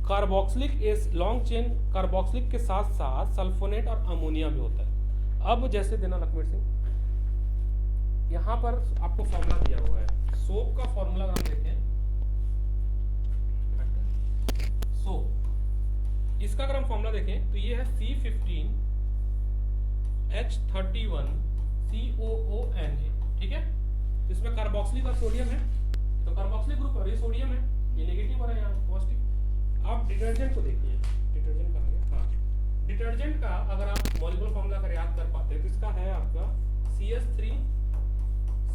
S1: carboxylic S long chain carboxylic के साथ साथ सल्फोनेट और अमोनिया भी होता है। अब जैसे देना लक्ष्मण सिंह, यहाँ पर आपको फॉर्मूला दिया हुआ है, सोप का फॉर्मूला अगर हम देखें, सोप, इसका अगर हम फॉर्मूला देखें तो ये है C15H31COONA। ठीक है, इसमें कार्बोक्सिलिक और सोडियम है, तो कार्बोक्सिलिक ग्रुप और ये सोडियम है, ये नेगेटिव और यहाँ पॉजिटिव। आप डिटर्जेंट को देखिए, डिटर्जेंट कहाँ गया? हाँ, डिटर्जेंट का अगर आप मॉलिक्यूलर फॉर्मूला अगर याद कर पाते हैं तो इसका है आपका CS3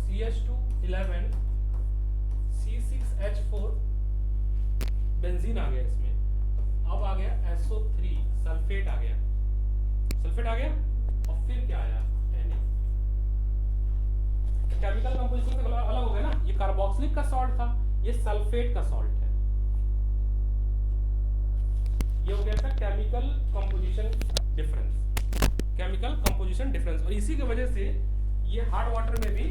S1: CH211 C6H4, बेंजीन आ गया इसमें। अब आ गया SO3 सल्फेट आ गया, सल्फेट आ गया, और फिर क्या आया? Na। केमिकल कंपोजिशन से अलग हो गया ना, ये कार्बोक्सिलिक का सॉल्ट था, ये सल्फेट का सॉल्ट है। ये हो गया था chemical composition difference, chemical composition difference, और इसी की वजह से ये हार्ड वाटर में भी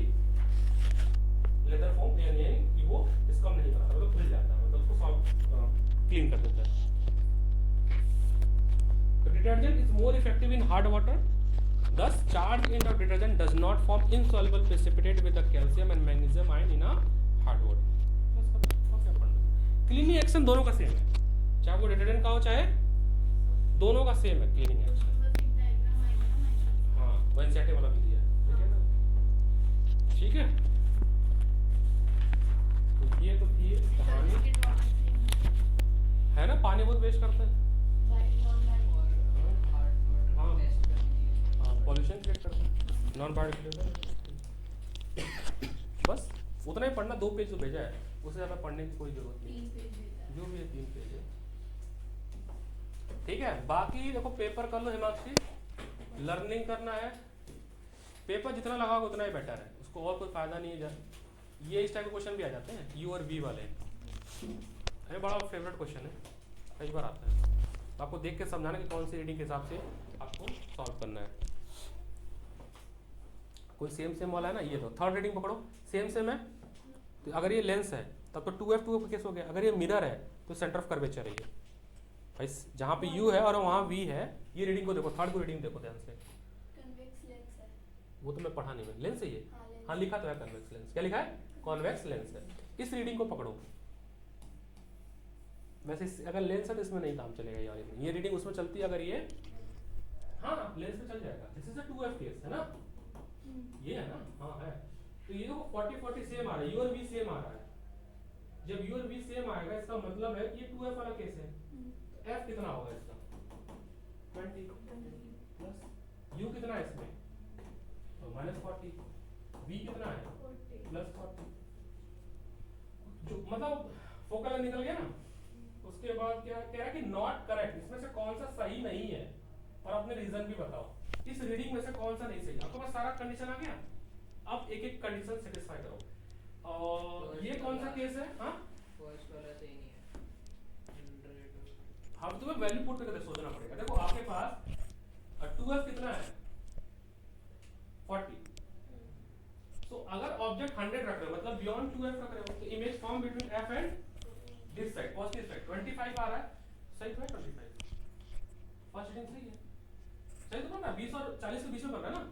S1: लेदर फॉर्म यानी वो इसका नहीं बनाता, मतलब खुल जाता है, मतलब उसको सॉल्व क्लीन कर देता है। तो detergent is more effective in hard water, thus charged in the detergent does not form insoluble precipitate with the calcium and magnesium ion in a hard water। बस अब क्या पढ़ना? क्लीनिंग एक्शन दोनों का सेम है, चाहे वो डिटर्जेंट का हो चाहे, दोनों का सेम है क्लीनिंग एक्शन। हाँ, वो इंसेटिव वाला भी दिया है, ठीक है ना? ठीक है, तो ये तो थी कहानी, है ना, पानी बहुत वेस्ट करते हैं, पॉल्यूशन क्रिएट करता है, नॉन बायोडिग्रेडेबल। बस उतना ही पढ़ना, 2 पेज तो भेजा है, उससे ज़्यादा पढ़ने की कोई जरूरत नहीं, जो भी है 3 पेज है। ठीक है, बाकी देखो पेपर कर लो हिमांशी, लर्निंग करना है, पेपर जितना लगाओगे उतना ही बेटर है, उसको और कोई फायदा नहीं है। ये इस टाइप के क्वेश्चन भी आ जाते हैं, U और V वाले, अरे बड़ा फेवरेट क्वेश्चन है, कई बार आता है, तो आपको देख के समझाना कि कौन सी रीडिंग के हिसाब से आपको सॉल्व करना है। कोई सेम वाला है ना, ये तो थर्ड रीडिंग पकड़ो, सेम है, तो अगर ये लेंस है तब तो 2F का केस हो गया, अगर ये मिरर है तो सेंटर ऑफ कर्वेचर है ये भाई, जहाँ पे U है और वहाँ V है। ये रीडिंग को देखो, थर्ड को रीडिंग देखो ध्यान से,
S2: कन्वेक्स लेंस है,
S1: वो तो मैं पढ़ा नहीं, मैं लेंस है ये,
S2: हाँ, लेंस।
S1: हाँ लिखा तो है कन्वेक्स लेंस, क्या लिखा है? कॉन्वेक्स लेंस है। इस रीडिंग को पकड़ो, वैसे अगर लेंस है तो इसमें नहीं काम चलेगा ये वाली, ये रीडिंग उसमें चलती है अगर ये, हाँ लेंस में चल जाएगा। This is a 2f case है ना, ये है ना, हाँ है। तो ये देखो 40 40 सेम आ रहा है, यू और वी सेम आ रहा है। जब यू और वी सेम आएगा इसका मतलब है कि ये 2f वाला केस है। तो f कितना होगा इसका 20 प्लस u कितना है इसमें तो -40, v कितना है +40। जो मतलब फोकल निकल गया ना। उसके बाद क्या कह रहा है कि नॉट करेक्ट, इसमें से कौन सा सही नहीं है और अपने रीजन भी बताओ। इस रीडिंग में से कौन सा नहीं सही, आपके पास सारा कंडीशन आ गया। अब एक एक कंडीशन सेटिस्फाई करो। और ये कौन सा केस है, हाँ
S2: फर्स्ट वाला सही नहीं है 100।
S1: हाँ तुम्हें वैल्यू पुट करके सोचना पड़ेगा। देखो आपके पास 2f कितना है 40, तो अगर ऑब्जेक्ट 100 रख रहे हो मतलब बियॉन्ड 2f रख रहे हो तो image form between f and this side positive side 25 आ रहा है, सही तो है 25, फर्स्ट रीडिंग सही है, सही तो ना 20 और 40 के बीच में बन रहा है ना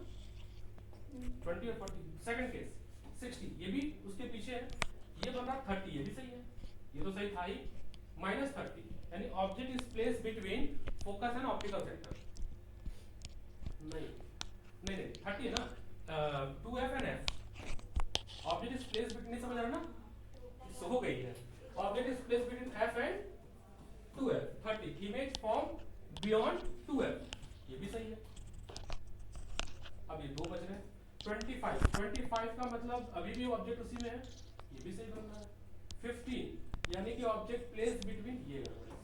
S1: 20 और 40। सेकंड केस 60, ये भी उसके पीछे है, ये बन रहा 30, ये भी सही है, ये तो सही था ही, -30 यानी object is place between focus and optical centre. नहीं नहीं नहीं 30 है ना, 2f and f, object is place between, समझ रहा ना, सो हो गई है, object is place between f and 2f 30, image form beyond 2f, ये भी सही है। अब ये दो बच रहे हैं 25 का मतलब अभी भी ऑब्जेक्ट उसी में है, ये भी सही बन रहा है। 15 यानी कि ऑब्जेक्ट प्लेस बिटवीन, ये गड़बड़ है,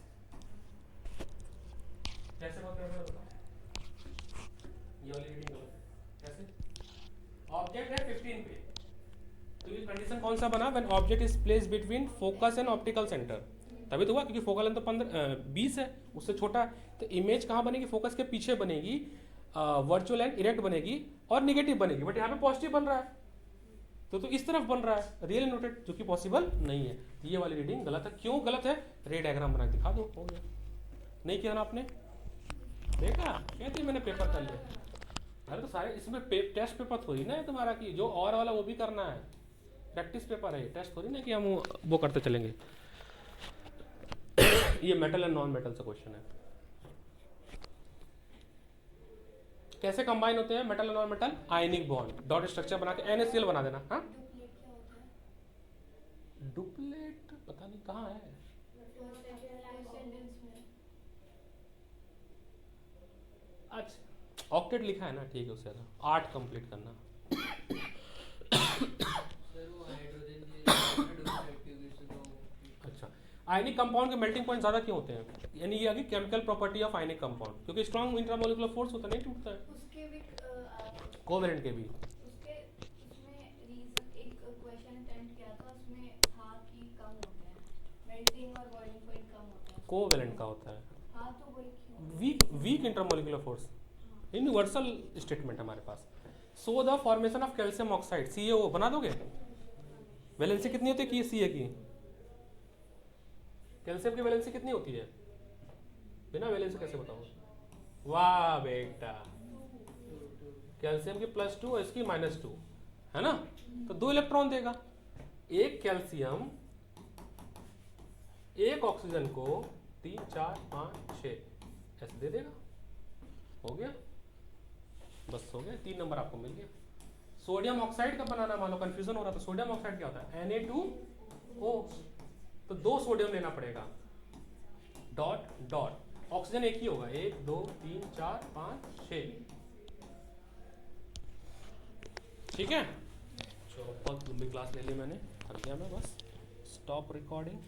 S1: कैसे बात गड़बड़ बताओ, ये वाली रीडिंग गलत है, कैसे ऑब्जेक्ट है 15 पे, तो ये कंडीशन कौन सा बना, when object is place between focus and optical centre, तभी तो हुआ क्योंकि फोकल लेंथ तो 20 है, उससे छोटा है, तो इमेज कहाँ बनेगी, फोकस के पीछे बनेगी, वर्चुअल एंड इरेक्ट बनेगी और निगेटिव बनेगी, बट यहाँ पे पॉजिटिव बन रहा है, तो इस तरफ बन रहा है रियल नोटेड, जो कि पॉसिबल नहीं है। ये वाली रीडिंग गलत है, क्यों गलत है, रे डायग्राम बना के दिखा दो, हो गया। नहीं किया ना आपने, देखा कहती मैंने पेपर कर लिया। अरे तो सारे इसमें टेस्ट पेपर थोड़ी ना है तुम्हारा, कि जो और वाला वो भी करना है, प्रैक्टिस पेपर है, टेस्ट थोड़ी ना कि हम वो करते चलेंगे। ये मेटल एंड नॉन मेटल से क्वेश्चन है, कैसे कंबाइन होते हैं मेटल और non metal, ionic bond, dot structure बना के NaCl बना देना। हाँ डुप्लेट पता नहीं कहाँ है, अच्छा ऑक्टेट लिखा है ना, ठीक है, उससे 8 कंप्लीट करना। अच्छा आयनिक कंपाउंड के मेल्टिंग पॉइंट ज्यादा क्यों होते हैं, यानी ये आगे chemical property of ionic compound, क्योंकि स्ट्रॉन्ग इंट्रामोलिकुलर फोर्स होता नहीं टूटता है,
S3: उसके भी
S1: कोवेलेंट के भी।
S3: उसके उसमें रीजन एक क्वेश्चन अटेम्प्ट किया था, उसमें था कि कम होते हैं मेल्टिंग और बॉइलिंग पॉइंट कम होता है,
S1: कोवेलेंट का होता है,
S3: हाँ तो वही क्यों,
S1: weak intermolecular force, universal statement हमारे पास। So the formation of calcium oxide CaO बना दोगे, वैलेंसी कितनी होती है Ca की, कैल्शियम की वैलेंसी कितनी होती है, बिना वैलेंसी कैसे बताओ, वाह बेटा, कैल्शियम की +2 और इसकी -2 है ना, तो 2 इलेक्ट्रॉन देगा, एक कैल्शियम एक ऑक्सीजन को 3 4 5 6 ऐसे दे देगा, हो गया, बस हो गया, 3 नंबर आपको मिल गया। सोडियम ऑक्साइड का बनाना, मान लो कंफ्यूजन हो रहा, तो सोडियम ऑक्साइड क्या होता है Na2O, तो 2 सोडियम लेना पड़ेगा, डॉट डॉट, ऑक्सीजन एक ही होगा, 1 2 3 4 5 6, ठीक है। चलो बहुत लंबी क्लास ले ली मैंने, थक गया मैं, बस स्टॉप रिकॉर्डिंग।